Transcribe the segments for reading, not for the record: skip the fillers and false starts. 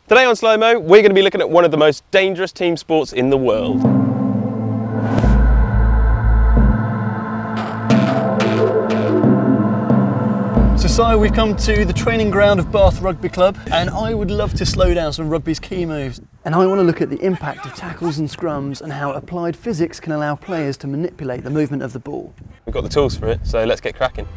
Today on Slow Mo, we're going to be looking at one of the most dangerous team sports in the world. So Si, we've come to the training ground of Bath Rugby Club, and I would love to slow down some of rugby's key moves. And I want to look at the impact of tackles and scrums and how applied physics can allow players to manipulate the movement of the ball. We've got the tools for it, so let's get cracking.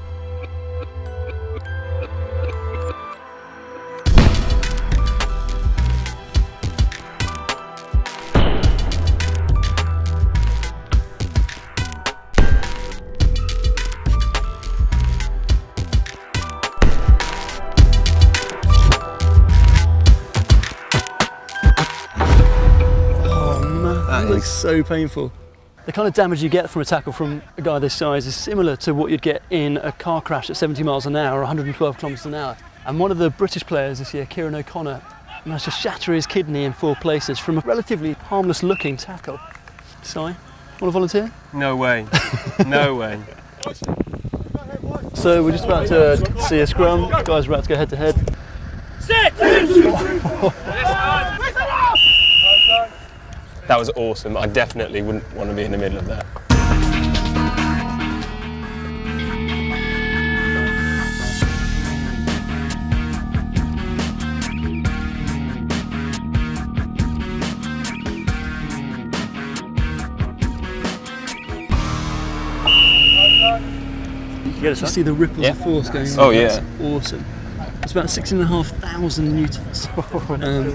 That is so painful. The kind of damage you get from a tackle from a guy this size is similar to what you'd get in a car crash at 70 miles an hour or 112 kilometres an hour. And one of the British players this year, Kieran O'Connor, managed to shatter his kidney in 4 places from a relatively harmless looking tackle. Si, want to volunteer? No way. No way. So we're just about to see a scrum. Guys are about to go head to head. That was awesome. I definitely wouldn't want to be in the middle of that. You see the ripples of force going on. Oh yeah. That's awesome. It's about 16,500 newtons,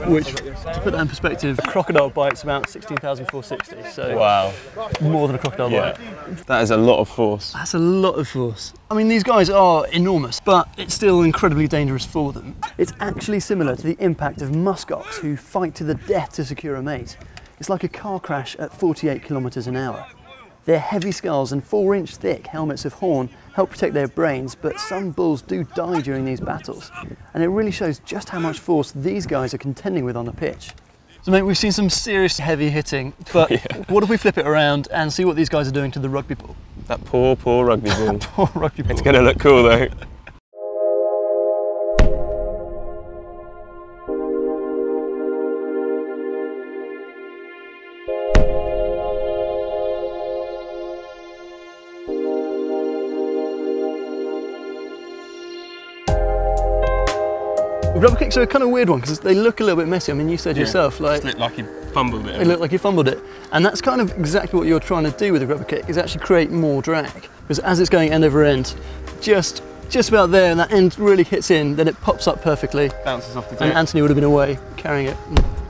which, to put that in perspective, a crocodile bite's about 16,460, so wow, more than a crocodile bite. That is a lot of force. That's a lot of force. I mean, these guys are enormous, but it's still incredibly dangerous for them. It's actually similar to the impact of muskox who fight to the death to secure a mate. It's like a car crash at 48 kilometres an hour. Their heavy skulls and 4-inch thick helmets of horn help protect their brains, but some bulls do die during these battles. And it really shows just how much force these guys are contending with on the pitch. So mate, we've seen some serious heavy hitting, but what if we flip it around and see what these guys are doing to the rugby ball? That poor rugby ball. Poor rugby ball. It's going to look cool though. Rubber kicks are a kind of weird one because they look a little bit messy. I mean, you said yourself, like, it looked like you fumbled it. It looked like you fumbled it, and that's kind of exactly what you're trying to do with a rubber kick, is actually create more drag. Because as it's going end over end, just about there, and that end really hits in, then it pops up perfectly. Bounces off the deck. And Anthony would have been away carrying it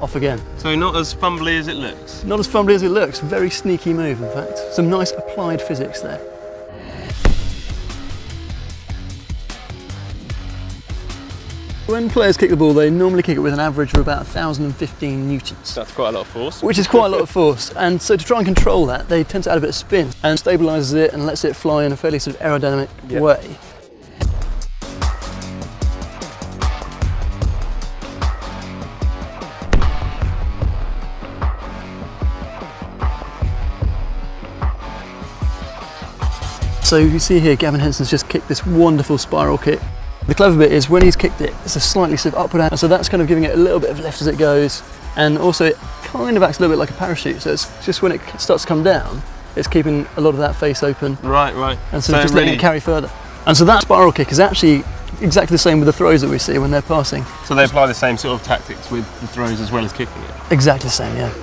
off again. So not as fumbly as it looks. Not as fumbly as it looks. Very sneaky move, in fact. Some nice applied physics there. When players kick the ball, they normally kick it with an average of about 1,015 newtons. That's quite a lot of force. Which is quite a lot of force. And so to try and control that, they tend to add a bit of spin and stabilises it and lets it fly in a fairly sort of aerodynamic way. So you see here, Gavin Henson's just kicked this wonderful spiral kick. The clever bit is when he's kicked it, it's a slightly sort of upward angle, so that's kind of giving it a little bit of lift as it goes, and also it kind of acts a little bit like a parachute, so it's just when it starts to come down, it's keeping a lot of that face open. Right. And so just letting it carry further. And so that spiral kick is actually exactly the same with the throws that we see when they're passing. So they apply the same sort of tactics with the throws as well as kicking it? Exactly the same, yeah.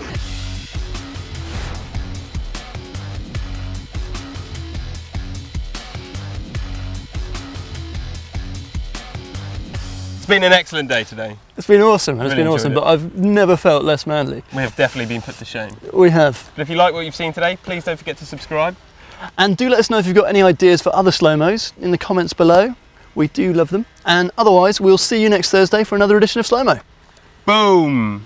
It's been an excellent day today. It's been awesome, really but I've never felt less manly. We have definitely been put to shame. We have. But if you like what you've seen today, please don't forget to subscribe. And do let us know if you've got any ideas for other slow-mos in the comments below. We do love them. And otherwise, we'll see you next Thursday for another edition of Slow Mo. Boom!